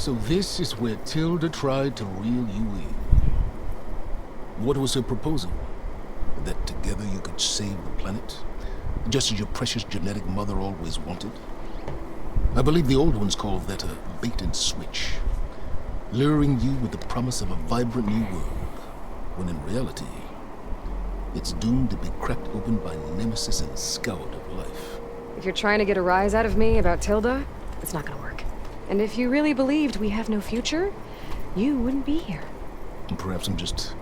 So this is where Tilda tried to reel you in. What was her proposal? That together you could save the planet? Just as your precious genetic mother always wanted? I believe the old ones call that a bait and switch. Luring you with the promise of a vibrant new world, when in reality, it's doomed to be cracked open by nemesis and scoured of life. If you're trying to get a rise out of me about Tilda, it's not gonna work. And if you really believed we have no future, you wouldn't be here. And perhaps I'm just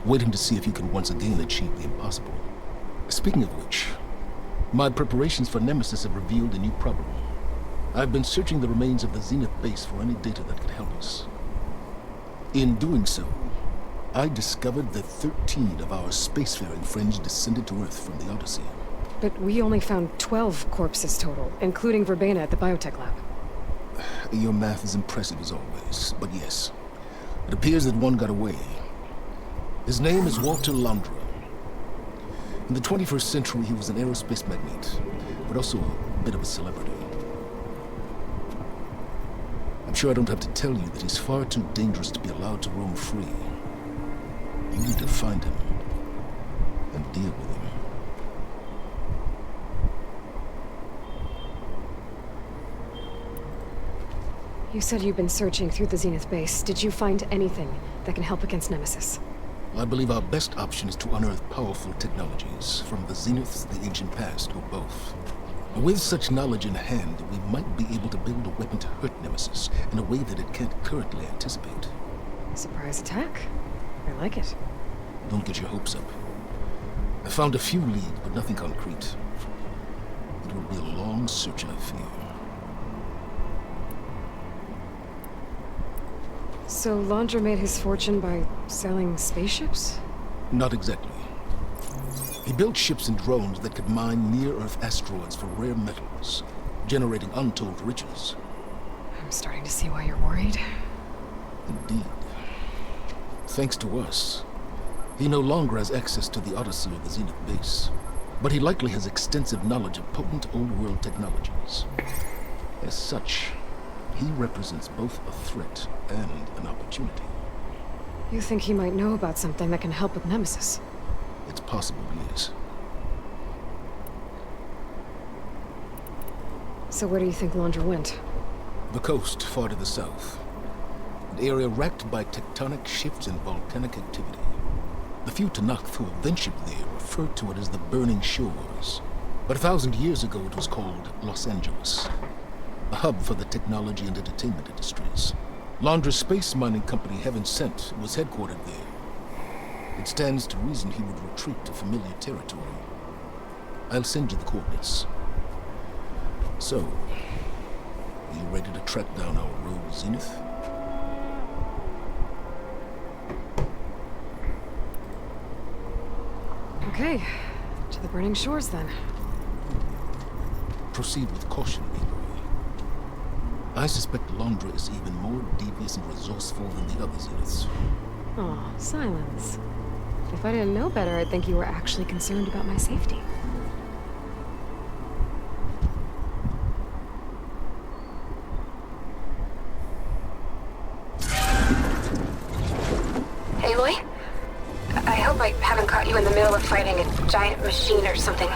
waiting to see if you can once again achieve the impossible. Speaking of which, my preparations for Nemesis have revealed a new problem. I've been searching the remains of the Zenith base for any data that could help us. In doing so, I discovered that 13 of our spacefaring friends descended to Earth from the Odyssey. But we only found 12 corpses total, including Verbena at the biotech lab. Your math is impressive as always, but yes, it appears that one got away. His name is Walter Londra. In the 21st century, he was an aerospace magnate, but also a bit of a celebrity. I'm sure I don't have to tell you that he's far too dangerous to be allowed to roam free. You need to find him and deal with him. You said you've been searching through the Zenith base. Did you find anything that can help against Nemesis? I believe our best option is to unearth powerful technologies from the Zeniths, the ancient past, or both. With such knowledge in hand, we might be able to build a weapon to hurt Nemesis in a way that it can't currently anticipate. Surprise attack. I like it. Don't get your hopes up. I found a few leads, but nothing concrete. It will be a long search, I fear. So Londra made his fortune by selling spaceships? Not exactly. He built ships and drones that could mine near-Earth asteroids for rare metals, generating untold riches. I'm starting to see why you're worried. Indeed. Thanks to us, he no longer has access to the Odyssey or the Zenith base, but he likely has extensive knowledge of potent old-world technologies. As such, he represents both a threat and an opportunity. You think he might know about something that can help with Nemesis? It's possible, yes. So where do you think Londra went? The coast, far to the south. An area racked by tectonic shifts and volcanic activity. The few Tanakh who have ventured there refer to it as the Burning Shores. But 1,000 years ago it was called Los Angeles, a hub for the technology and entertainment industries. Londra's space mining company, Heaven Sent, was headquartered there. It stands to reason he would retreat to familiar territory. I'll send you the coordinates. So, are you ready to track down our rogue Zenith? Okay, to the Burning Shores then. Proceed with caution, Aloy. I suspect Londra is even more devious and resourceful than the other Zeniths. Aw, silence. If I didn't know better, I'd think you were actually concerned about my safety. Aloy? I hope I haven't caught you in the middle of fighting a giant machine or something.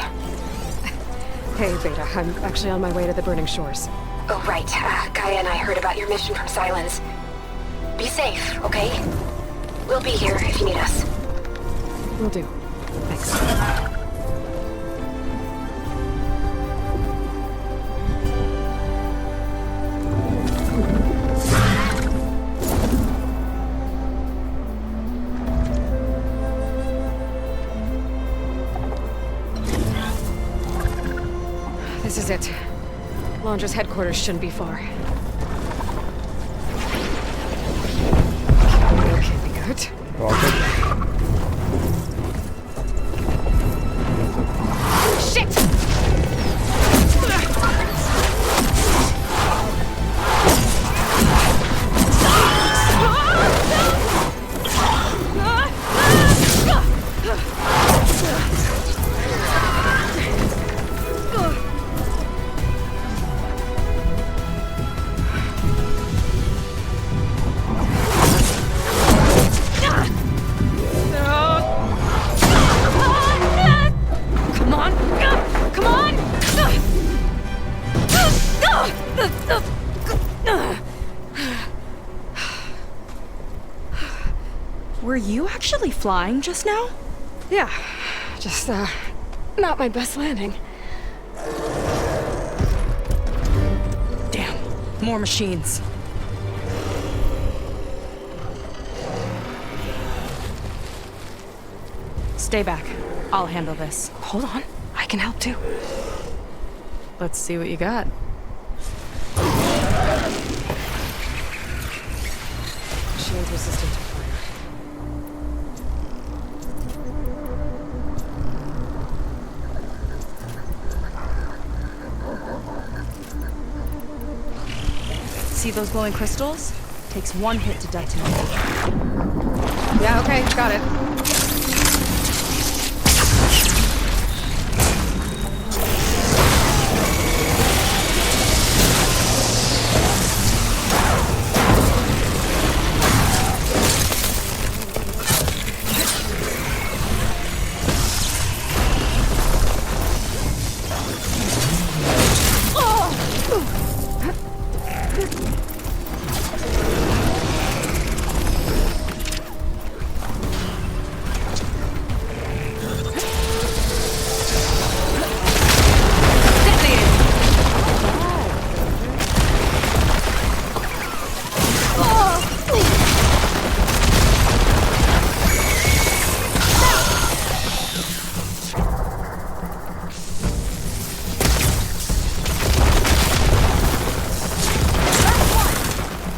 Hey, Beta, I'm actually on my way to the Burning Shores. Oh, right. Gaia and I heard about your mission from Silence. Be safe, okay? We'll be here if you need us. Will do. Thanks. This is it. Londra's headquarters shouldn't be far. Okay, be good. Shit! Were you actually flying just now? Yeah, just, not my best landing. Damn, more machines. Stay back. I'll handle this. Hold on, I can help too. Let's see what you got. Machines resistant to fire. See those glowing crystals? Takes one hit to detonate. Yeah, okay, got it.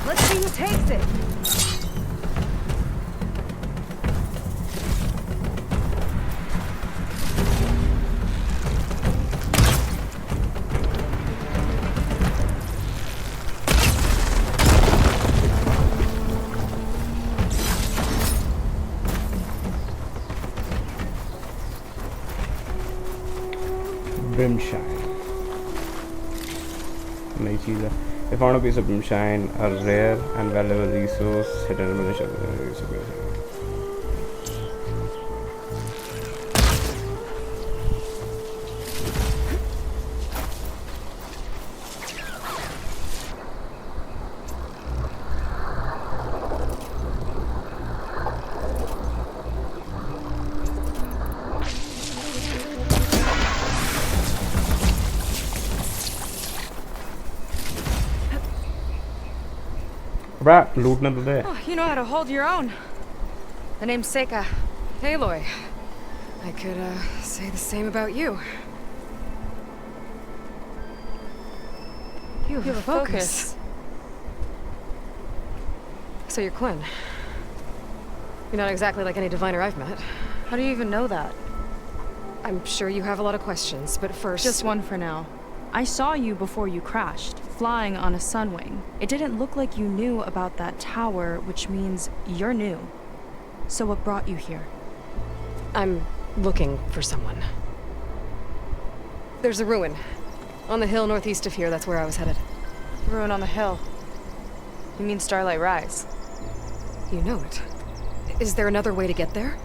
Let's see who takes it. Brimshine. नई चीज़ है. They found a piece of brimshine, a rare and valuable resource hidden in the Brat, lootna to de. Oh, you know how to hold your own. The name's Seika. Aloy. I could, say the same about you. You have a focus. So you're Quinn. You're not exactly like any diviner I've met. How do you even know that? I'm sure you have a lot of questions, but first... Just one for now. I saw you before you crashed, flying on a sunwing. It didn't look like you knew about that tower, which means you're new. So what brought you here? I'm looking for someone. There's a ruin. On the hill northeast of here, that's where I was headed. Ruin on the hill. You mean Starlight Rise? You know it. Is there another way to get there?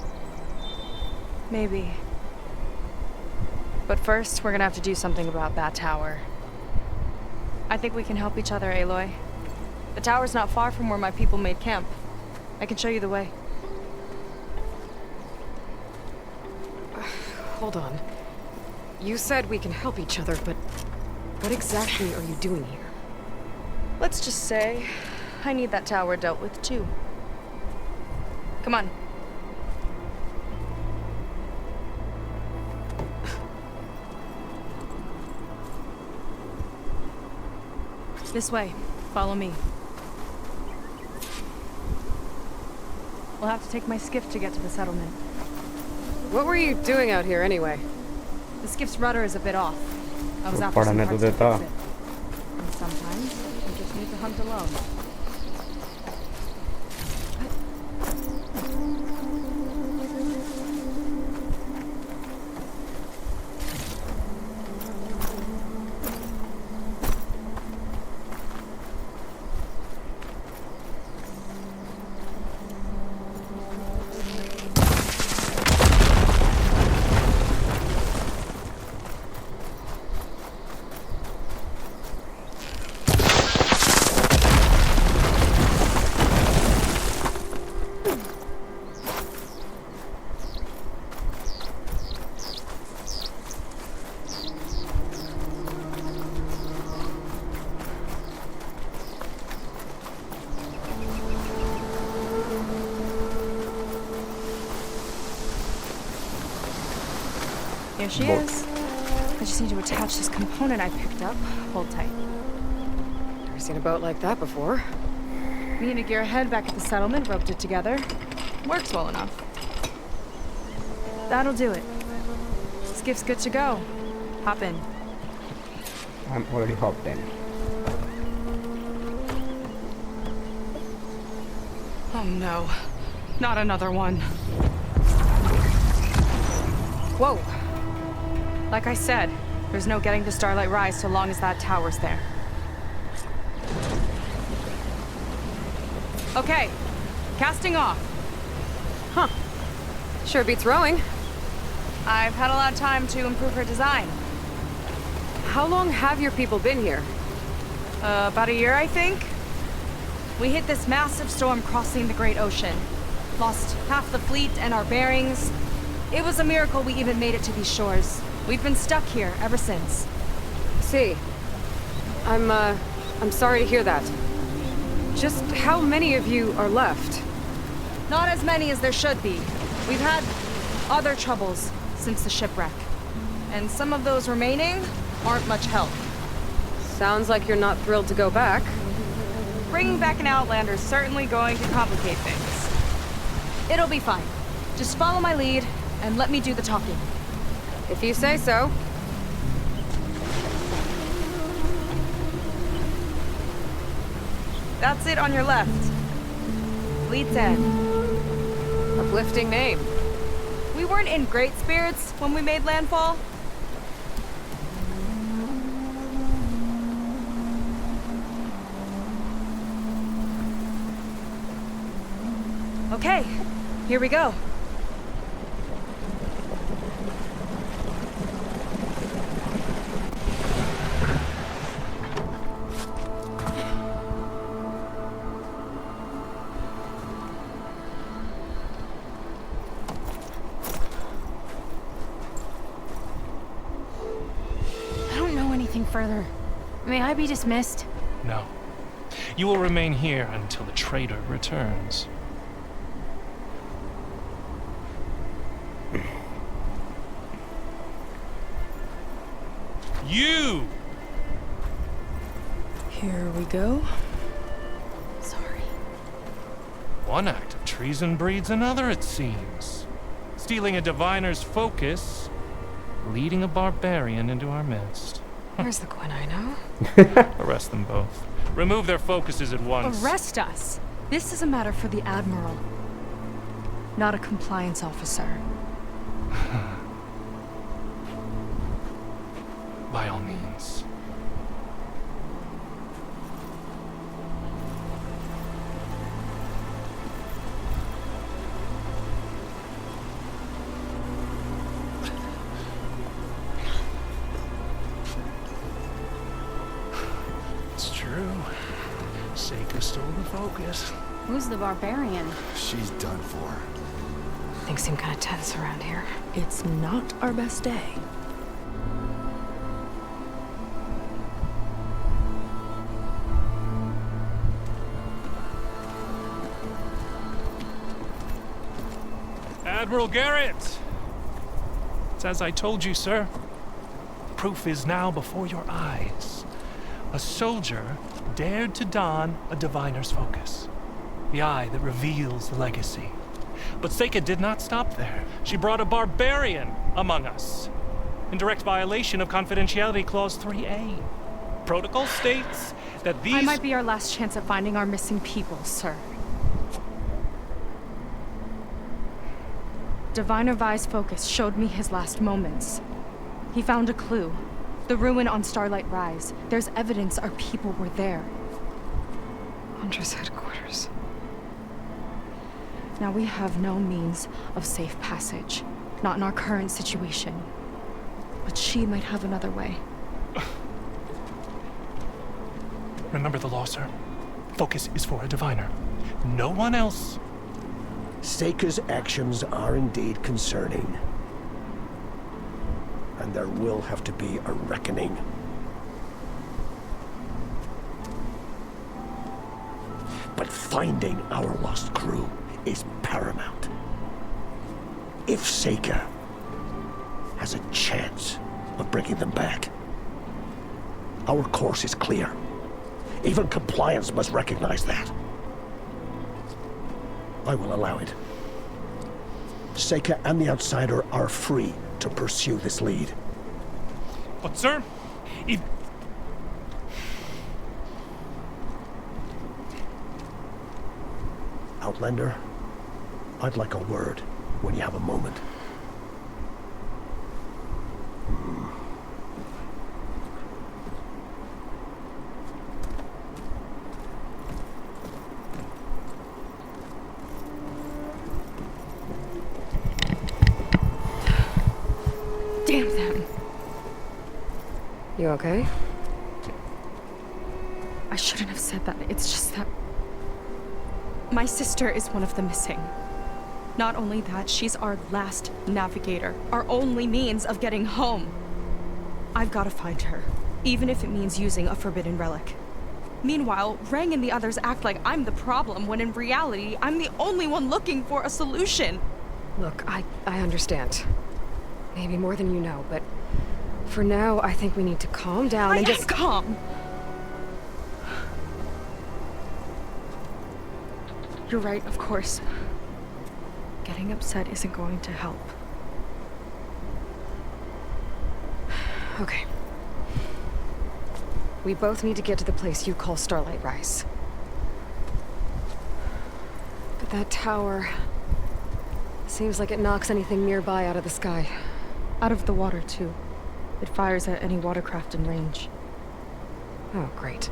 Maybe. But first, we're gonna have to do something about that tower. I think we can help each other, Aloy. The tower's not far from where my people made camp. I can show you the way. Hold on. You said we can help each other, but what exactly are you doing here? Let's just say, I need that tower dealt with too. Come on. This way. Follow me. We'll have to take my skiff to get to the settlement. What were you doing out here anyway? The skiff's rudder is a bit off. I was तो after some पढ़ने parts तो to देता. fix it. And sometimes, you just need to hunt alone. Here she boat. is. I just need to attach this component I picked up. Hold tight. Never seen a boat like that before. Me and a gearhead back at the settlement roped it together. Works well enough. That'll do it. Skiff's good to go. Hop in. I'm already hopped in. Oh no. Not another one. Whoa. Like I said, there's no getting to Starlight Rise so long as that tower's there. Okay. Casting off. Huh. Sure beats rowing. I've had a lot of time to improve her design. How long have your people been here? About a year, I think. We hit this massive storm crossing the Great Ocean. Lost half the fleet and our bearings. It was a miracle we even made it to these shores. We've been stuck here ever since. See. I'm sorry to hear that. Just how many of you are left? Not as many as there should be. We've had other troubles since the shipwreck. And some of those remaining aren't much help. Sounds like you're not thrilled to go back. Bringing back an Outlander is certainly going to complicate things. It'll be fine. Just follow my lead and let me do the talking. If you say so. That's it on your left. Fleet's End. Uplifting name. We weren't in great spirits when we made landfall. Okay, here we go. I don't know anything further. May I be dismissed? No. You will remain here until the trader returns. You! Here we go. Sorry. One act of treason breeds another, it seems. Stealing a diviner's focus, leading a barbarian into our midst. Where's the quinino? Arrest them both. Remove their focuses at once. Arrest us. This is a matter for the Admiral, not a compliance officer. By all means. It's true. Seika stole the focus. Who's the barbarian? She's done for. Things seem kind of tense around here. It's not our best day. Admiral Garrett! It's as I told you, sir. Proof is now before your eyes. A soldier dared to don a diviner's focus. The eye that reveals the legacy. But Seika did not stop there. She brought a barbarian among us. In direct violation of Confidentiality Clause 3A. Protocol states that these... I might be our last chance at finding our missing people, sir. Diviner Vi's focus showed me his last moments. He found a clue. The ruin on Starlight Rise. There's evidence our people were there. Hunter's headquarters. Now we have no means of safe passage. Not in our current situation. But she might have another way. Remember the law, sir. Focus is for a diviner. No one else. Seika's actions are indeed concerning. And there will have to be a reckoning. But finding our lost crew is paramount. If Seika has a chance of bringing them back. Our course is clear. Even compliance must recognize that. I will allow it. Seika and the Outsider are free to pursue this lead. But sir, if... Outlander, I'd like a word when you have a moment. Damn them. You okay? I shouldn't have said that. It's just that... my sister is one of the missing. Not only that, she's our last navigator. Our only means of getting home. I've got to find her, even if it means using a forbidden relic. Meanwhile, Rang and the others act like I'm the problem, when in reality, I'm the only one looking for a solution. Look, I understand. Maybe more than you know, but for now, I think we need to calm down and just... calm! You're right, of course. Getting upset isn't going to help. Okay. We both need to get to the place you call Starlight Rise. But that tower... seems like it knocks anything nearby out of the sky. Out of the water, too. It fires at any watercraft in range. Oh, great.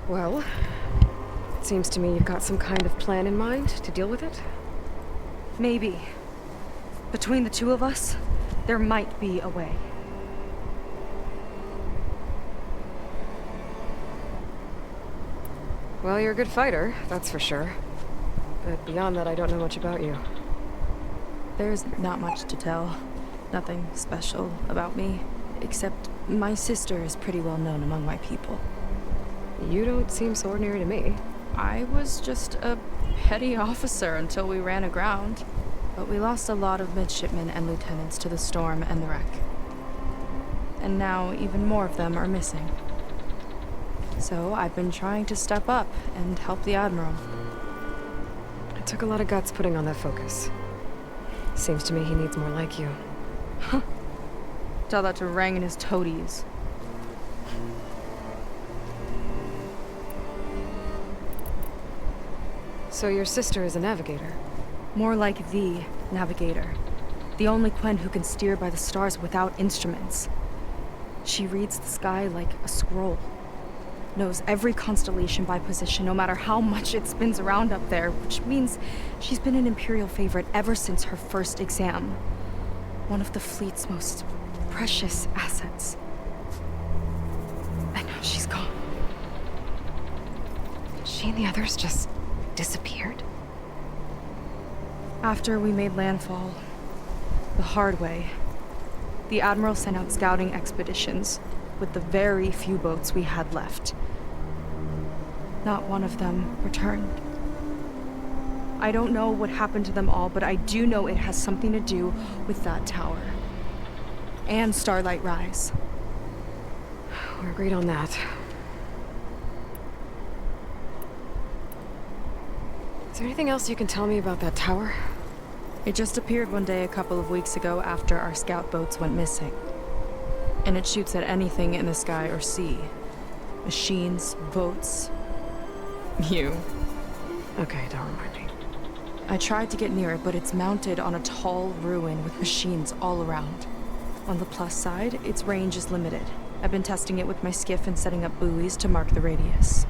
Well, it seems to me you've got some kind of plan in mind to deal with it. Maybe. Between the two of us, there might be a way. Well, you're a good fighter, that's for sure. But beyond that, I don't know much about you. There's not much to tell. Nothing special about me, except my sister is pretty well known among my people. You don't seem so ordinary to me. I was just a petty officer until we ran aground. But we lost a lot of midshipmen and lieutenants to the storm and the wreck. And now even more of them are missing. So I've been trying to step up and help the Admiral. It took a lot of guts putting on that focus. Seems to me he needs more like you. Huh. Tell that to Rang and his toadies. So your sister is a navigator? More like the navigator. The only Quen who can steer by the stars without instruments. She reads the sky like a scroll. Knows every constellation by position, no matter how much it spins around up there, which means she's been an Imperial favorite ever since her first exam. One of the fleet's most precious assets. And now she's gone. She and the others just disappeared? After we made landfall, the hard way, the Admiral sent out scouting expeditions with the very few boats we had left. Not one of them returned. I don't know what happened to them all, but I do know it has something to do with that tower. And Starlight Rise. We're agreed on that. Is there anything else you can tell me about that tower? It just appeared one day a couple of weeks ago after our scout boats went missing. And it shoots at anything in the sky or sea. Machines, boats. You. Okay, don't remind me. I tried to get near it, but it's mounted on a tall ruin with machines all around. On the plus side, its range is limited. I've been testing it with my skiff and setting up buoys to mark the radius.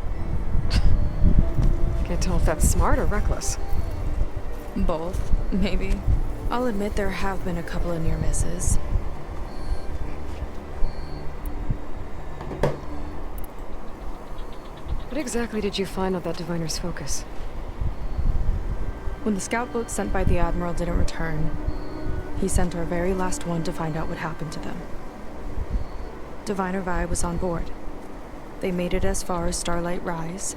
Can't tell if that's smart or reckless. Both, maybe. I'll admit there have been a couple of near misses. What exactly did you find on that diviner's focus? When the scout boat sent by the Admiral didn't return, he sent our very last one to find out what happened to them. Diviner Vi was on board. They made it as far as Starlight Rise,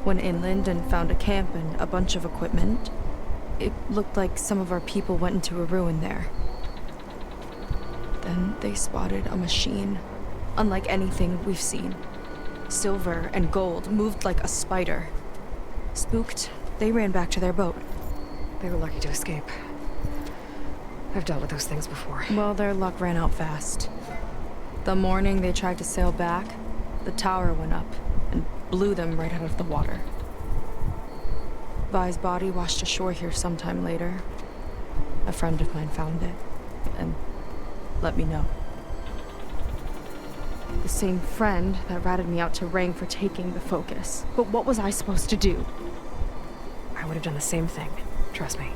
went inland and found a camp and a bunch of equipment. It looked like some of our people went into a ruin there. then they spotted a machine, unlike anything we've seen. Silver and gold moved like a spider. Spooked, they ran back to their boat. They were lucky to escape. I've dealt with those things before. Well, their luck ran out fast. The morning they tried to sail back, the tower went up and blew them right out of the water. Vi's body washed ashore here sometime later. A friend of mine found it and let me know. The same friend that ratted me out to Rang for taking the focus. But what was I supposed to do? I would have done the same thing. Trust me.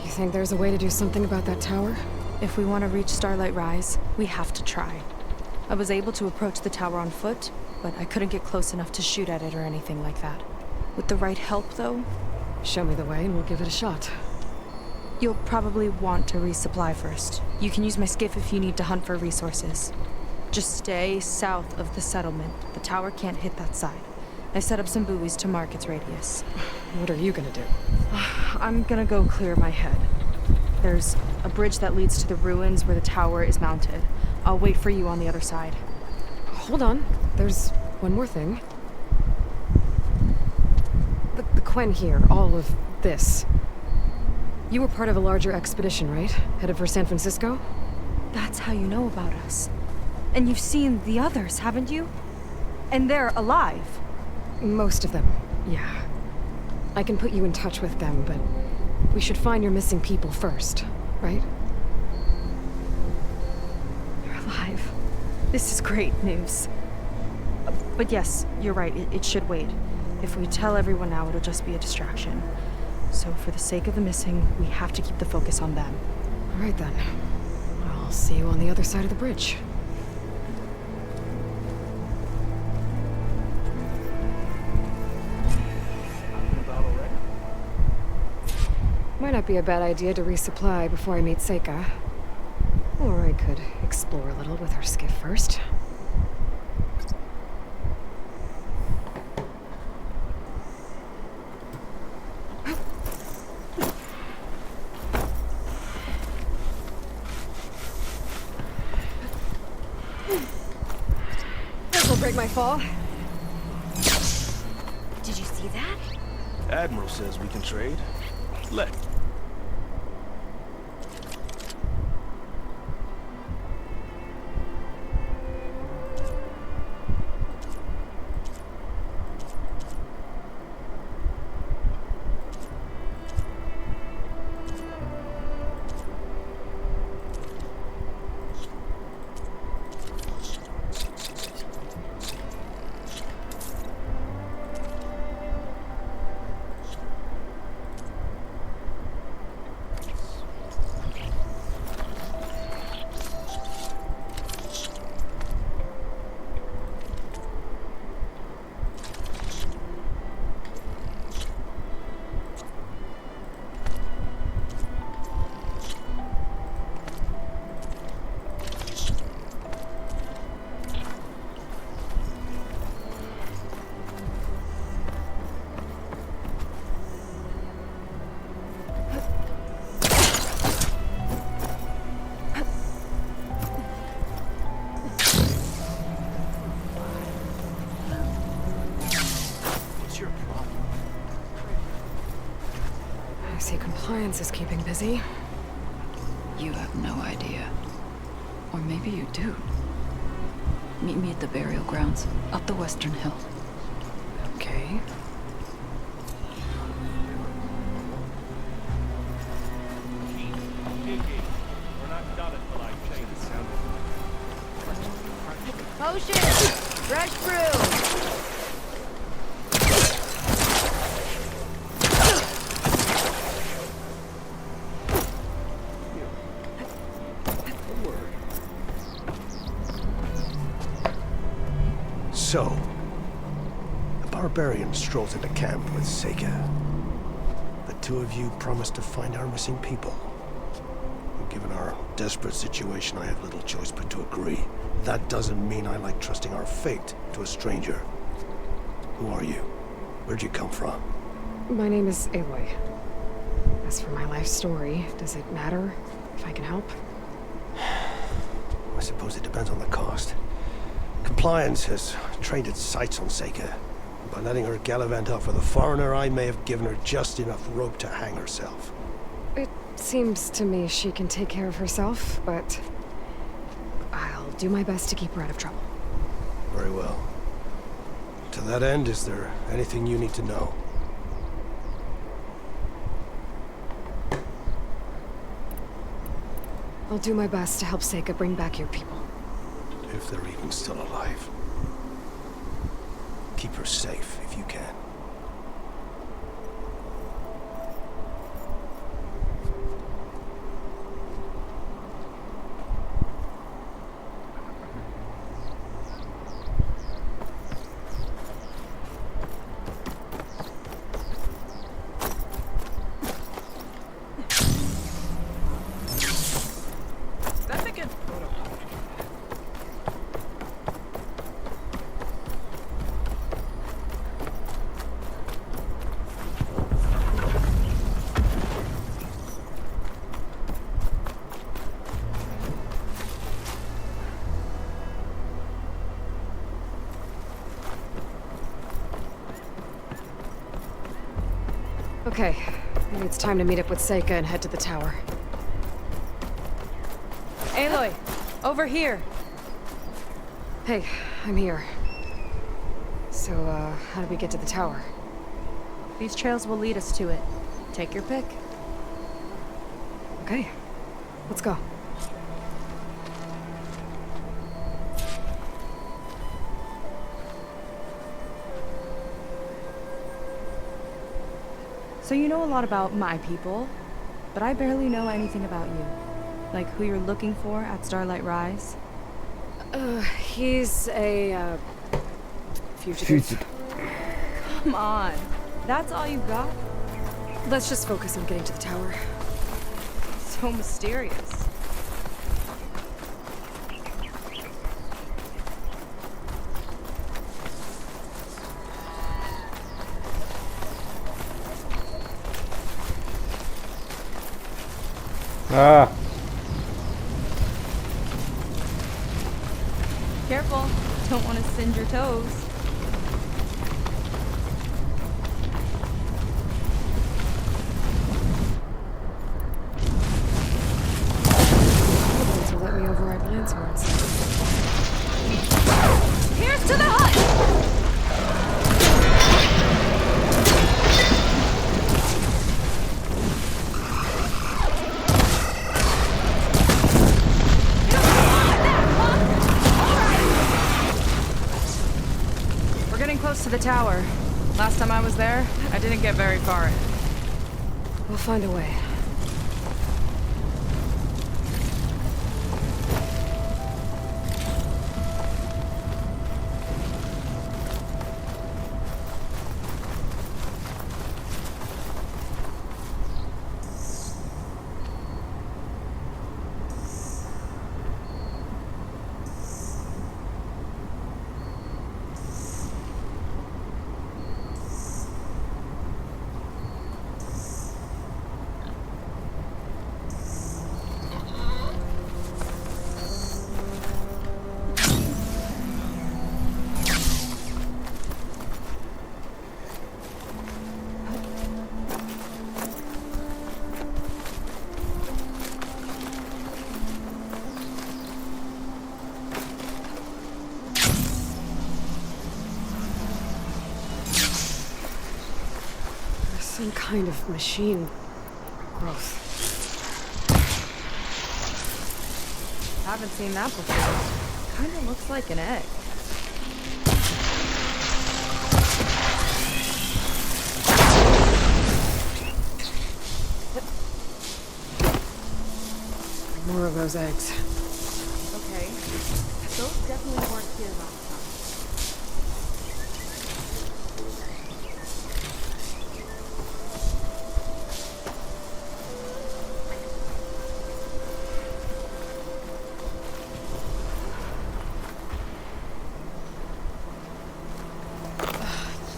You think there's a way to do something about that tower? If we want to reach Starlight Rise, we have to try. I was able to approach the tower on foot, but I couldn't get close enough to shoot at it or anything like that. With the right help, though, Show me the way and we'll give it a shot. you'll probably want to resupply first. You can use my skiff if you need to hunt for resources. Just stay south of the settlement. The tower can't hit that side. I set up some buoys to mark its radius. What are you gonna do? I'm gonna go clear my head. There's a bridge that leads to the ruins where the tower is mounted. I'll wait for you on the other side. Hold on. There's one more thing. The Quen here, all of this. You were part of a larger expedition, right? Headed for San Francisco? That's how you know about us. And you've seen the others, haven't you? And they're alive. Most of them, yeah. I can put you in touch with them, but we should find your missing people first, right? They're alive. This is great news. But yes, you're right, it should wait. If we tell everyone now, it'll just be a distraction. So for the sake of the missing, we have to keep the focus on them. All right then. I'll see you on the other side of the bridge. Might not be a bad idea to resupply before I meet Seika. Or I could explore a little with her skiff first. This'll break my fall. Did you see that? Admiral says we can trade. Let. I see compliance is keeping busy. You have no idea. Or maybe you do. Meet me at the burial grounds, up the western hill. Okay. Potion! Fresh brew! So, the barbarian strolls into camp with Seika. The two of you promised to find our missing people. And given our desperate situation, I have little choice but to agree. That doesn't mean I like trusting our fate to a stranger. Who are you? Where'd you come from? My name is Aloy. As for my life story, does it matter if I can help? I suppose it depends on the cost. Compliance has trained its sights on Seika. By letting her gallivant off with a foreigner, I may have given her just enough rope to hang herself. It seems to me she can take care of herself, but I'll do my best to keep her out of trouble. Very well. To that end, is there anything you need to know? I'll do my best to help Seika bring back your people. If they're even still alive. Keep her safe if you can. Okay, maybe it's time to meet up with Seika and head to the tower. Aloy, over here. Hey, I'm here. So, how do we get to the tower? These trails will lead us to it. Take your pick. Okay, let's go. So you know a lot about my people, but I barely know anything about you. Like who you're looking for at Starlight Rise? He's a, fugitive. Come on. That's all you got? Let's just focus on getting to the tower. So mysterious. Ah. Careful. Don't want to singe your toes. To let me override Lance words. Here's to the hut! We're getting close to the tower. Last time I was there, I didn't get very far. We'll find a way. Some kind of machine growth. Haven't seen that before. Kinda looks like an egg. More of those eggs. Okay. Those definitely weren't here last time.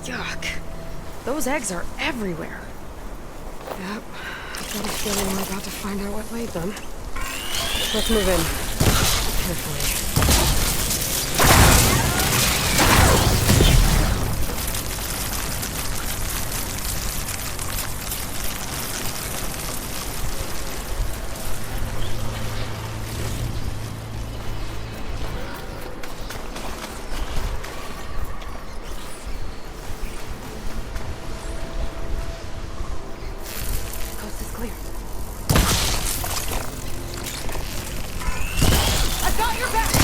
Yuck. Those eggs are everywhere. Yep. Got a feeling we're about to find out what laid them. Let's move in. Carefully. Coast is clear. I've got your back!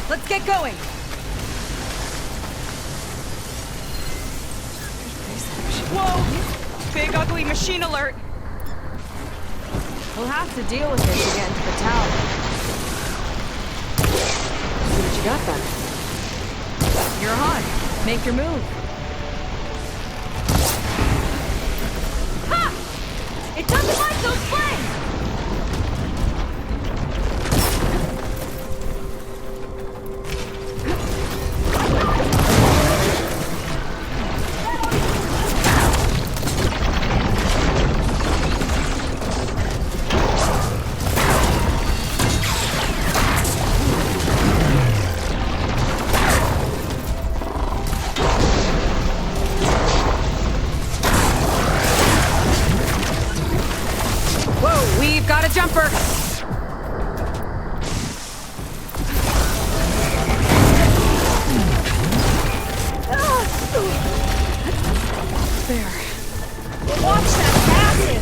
Let's get going! Whoa! Big ugly machine alert! We'll have to deal with it to get into the tower. See what you got then. You're on. Make your move. Ha! It doesn't like those flames! Whoa, we've got a jumper! There. Watch that acid!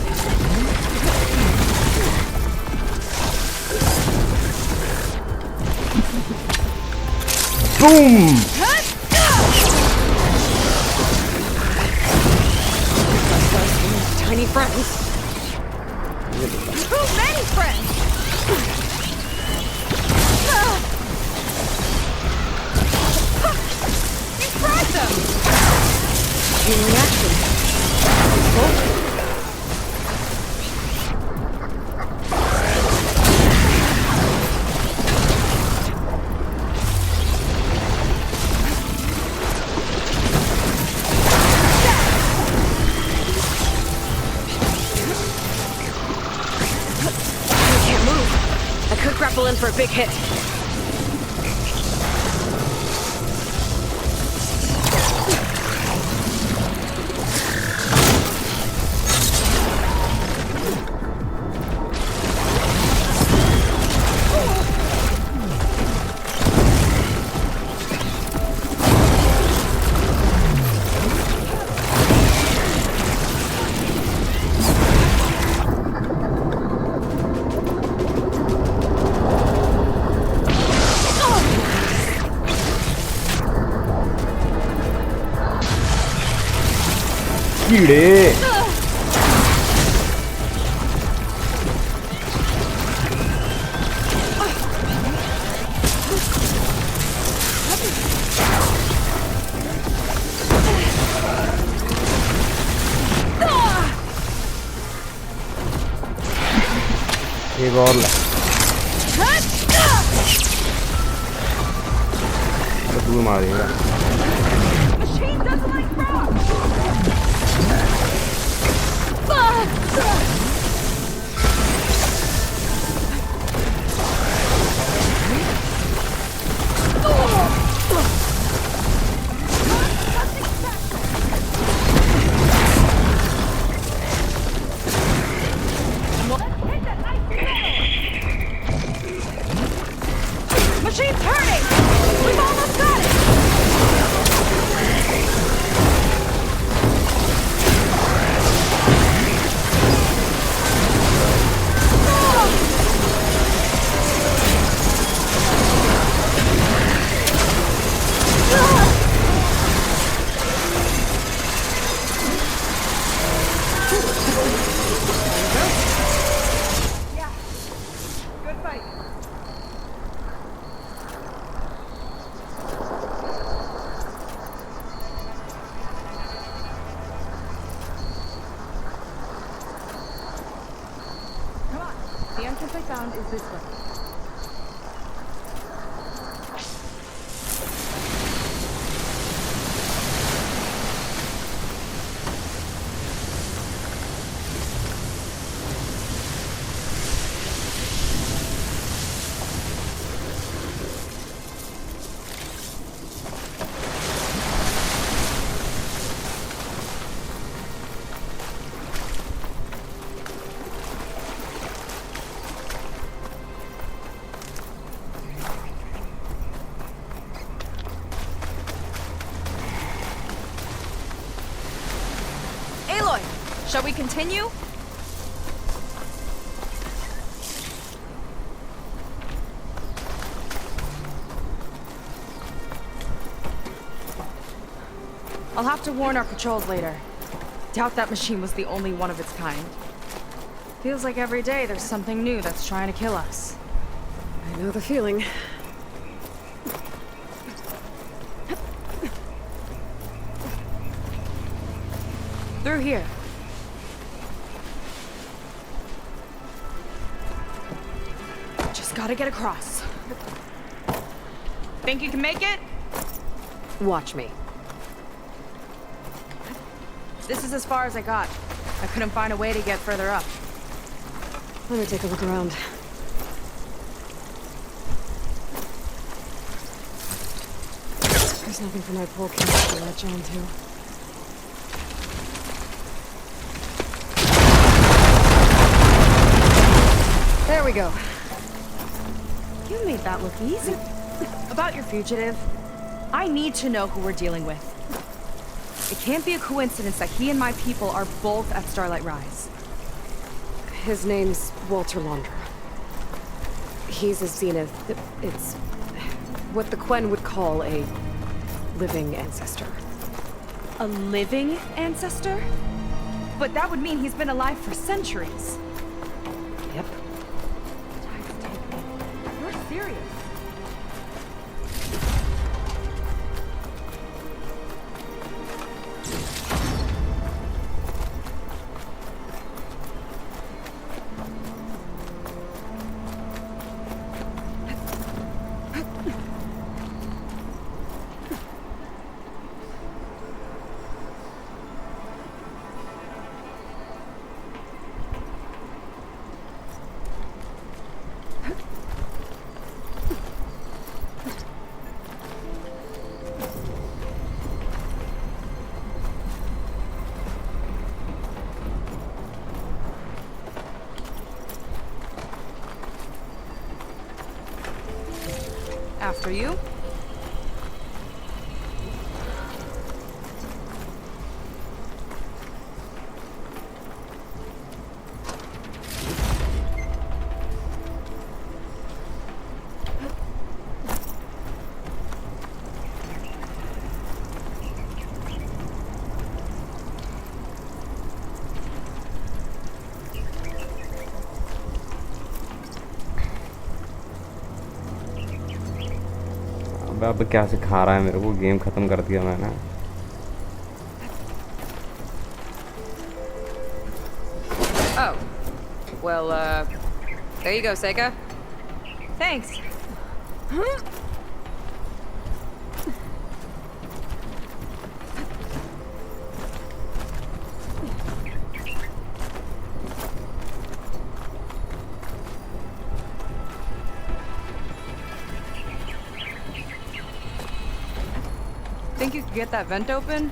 Boom! Tiny friends. Too many friends! You fried them! Chain reaction. Can't move. I could grapple in for a big hit. कीड़े एक और ला तो तू मारेगा Machine's hurting! We've almost got it! source I found is this way. Shall we continue? I'll have to warn our patrols later. Doubt that machine was the only one of its kind. Feels like every day there's something new that's trying to kill us. I know the feeling. Through here. Just gotta get across. Think you can make it? Watch me. This is as far as I got. I couldn't find a way to get further up. Let me take a look around. There's nothing for my pole camera to latch onto. There we go. You made that look easy. About your fugitive, I need to know who we're dealing with. It can't be a coincidence that he and my people are both at Starlight Rise. His name's Walter Laundra. He's a Zenith. It's what the Quen would call a living ancestor. A living ancestor? But that would mean he's been alive for centuries. Yep. You're serious. After you. अब क्या सिखा रहा है मेरे को game ख़त्म कर दिया मैंने Oh. Well, there you go, Seika. Thanks. Think you could get that vent open?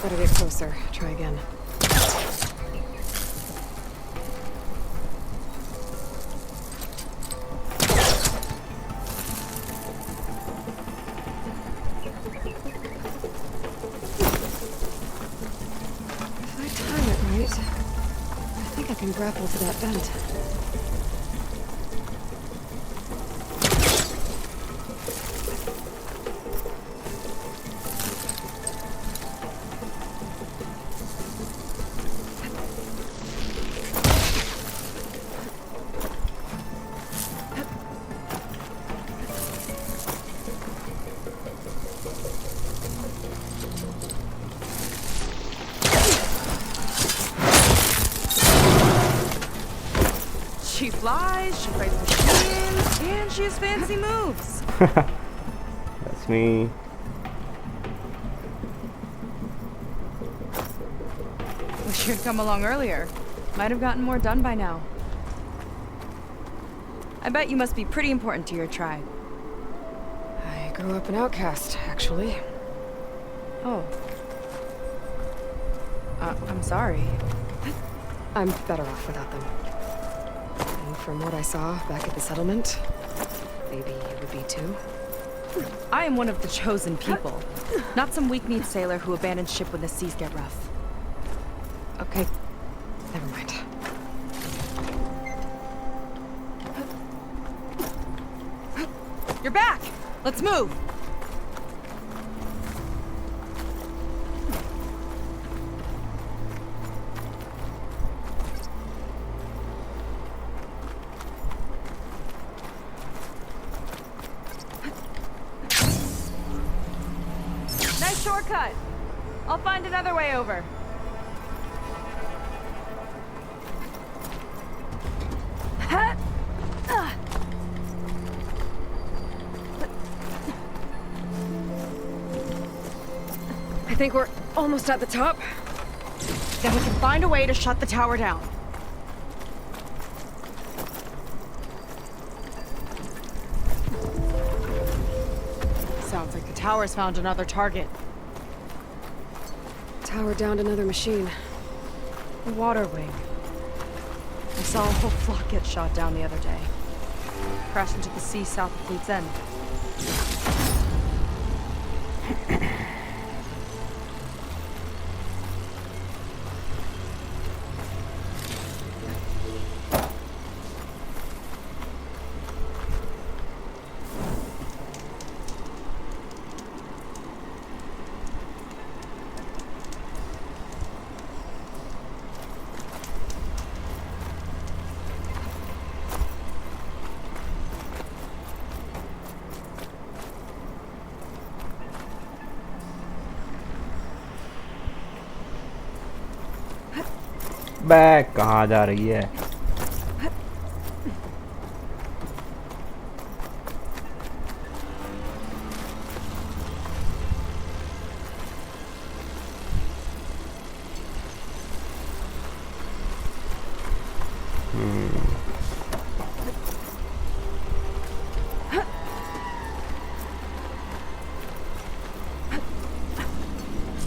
Better get closer. Try again. If I time it right, I think I can grapple to that vent. flies, she fights machines, and she has fancy moves. That's me. Wish you'd come along earlier. Might have gotten more done by now. I bet you must be pretty important to your tribe. I grew up an outcast, actually. Oh. I'm sorry. I'm better off without them. And from what I saw back at the settlement, maybe you would be too. I am one of the chosen people, not some weak-kneed sailor who abandons ship when the seas get rough. Okay, never mind. You're back! Let's move! Nice shortcut! I'll find another way over. I think we're almost at the top. Then we can find a way to shut the tower down. Sounds like the tower's found another target. Tower downed another machine. A water wing. I saw a whole flock get shot down the other day. Crashed into the sea south of Fleet's End. Bag कहाँ जा रही है?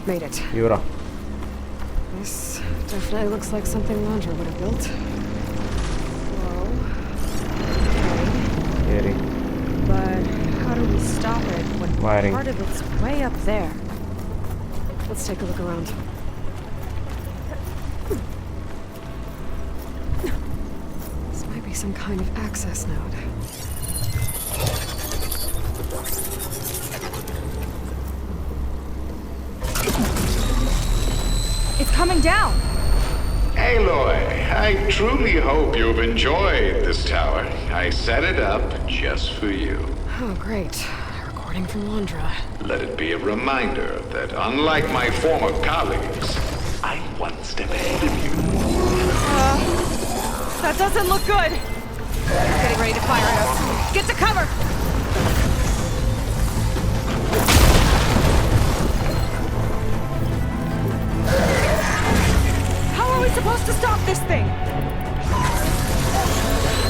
Made it. Yura. This definitely looks like something Landra would have built. Whoa. Scary. But how do we stop it when Wiring. part of it's way up there? Let's take a look around. This might be some kind of access node. It's coming down! Aloy, I truly hope you've enjoyed this tower. I set it up just for you. Oh, great. A recording from Landra. Let it be a reminder that unlike my former colleagues, I'm one step ahead of you. That doesn't look good! Getting ready to fire at us. Get to cover! How are we supposed to stop this thing?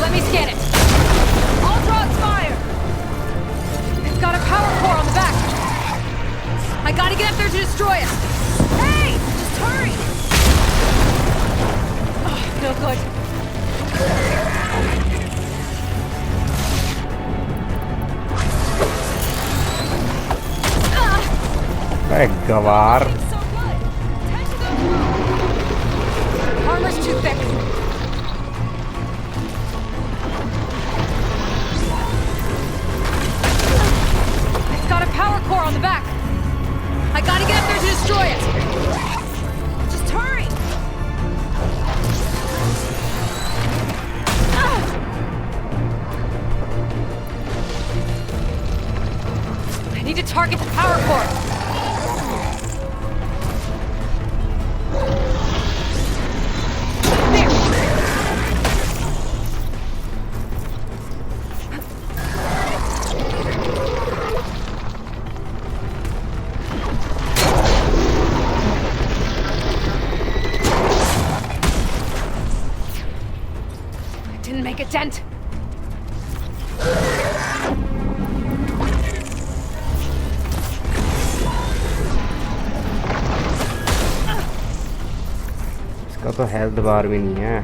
Let me scan it. All drones fire! It's got a power core on the back. I gotta get up there to destroy it. Hey! Just hurry! Oh, no good. Hey, Gavar. So good. Tend to those drones. Armor's too thick. It's got a power core on the back. I gotta get up there to destroy it. Just hurry. I need to target the power core. dent? इसका तो health बार भी नहीं है.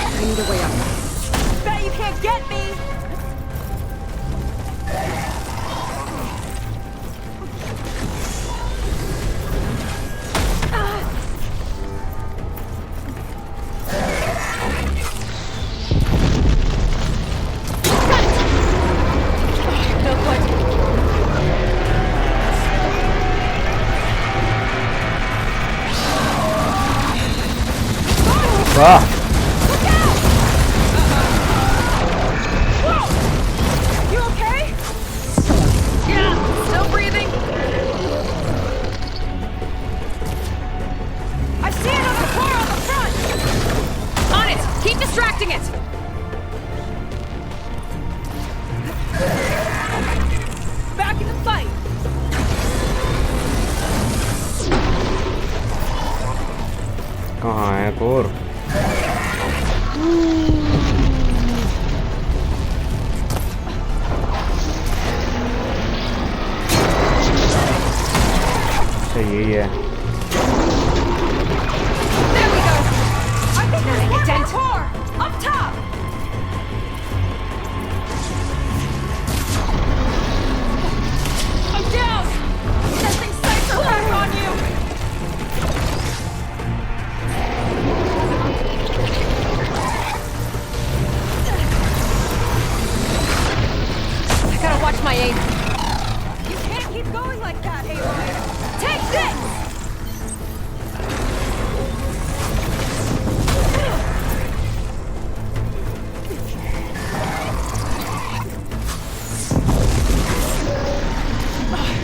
I need a way up. Bet you can't get me! No good. वाह. You okay? Yeah, still breathing. I see another car on the front! On it! Keep distracting it! Back in the fight! कहाँ है core? अच्छा यही है. There we go! I think there's one more car! Up top! I'm down! Testing sights are back on you! I gotta watch my aim. You can't keep going like that, Aloy! Take this!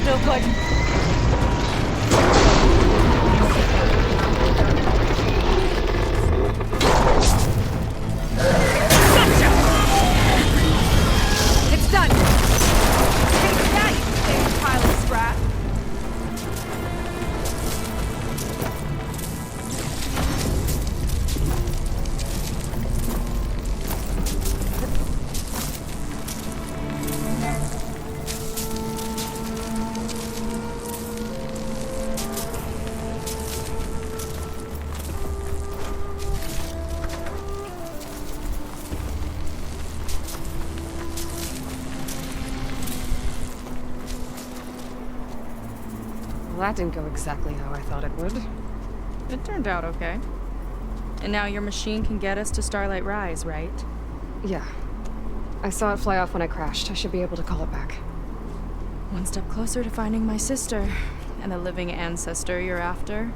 No good. It's done. Take that, you big pile of scrap! Well, that didn't go exactly how I thought it would. It turned out okay. And now your machine can get us to Starlight Rise, right? Yeah. I saw it fly off when I crashed. I should be able to call it back. One step closer to finding my sister, and the living ancestor you're after.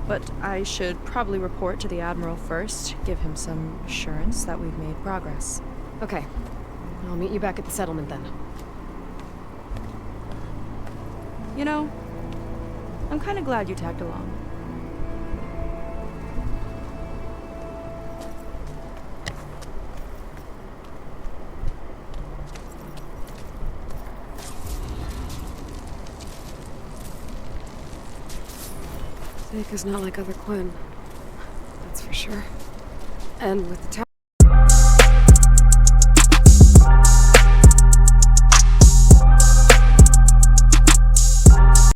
But I should probably report to the Admiral first, give him some assurance that we've made progress. Okay. I'll meet you back at the settlement then. You know, I'm kind of glad you tagged along. Seika's not like other Quinn. That's for sure. And with the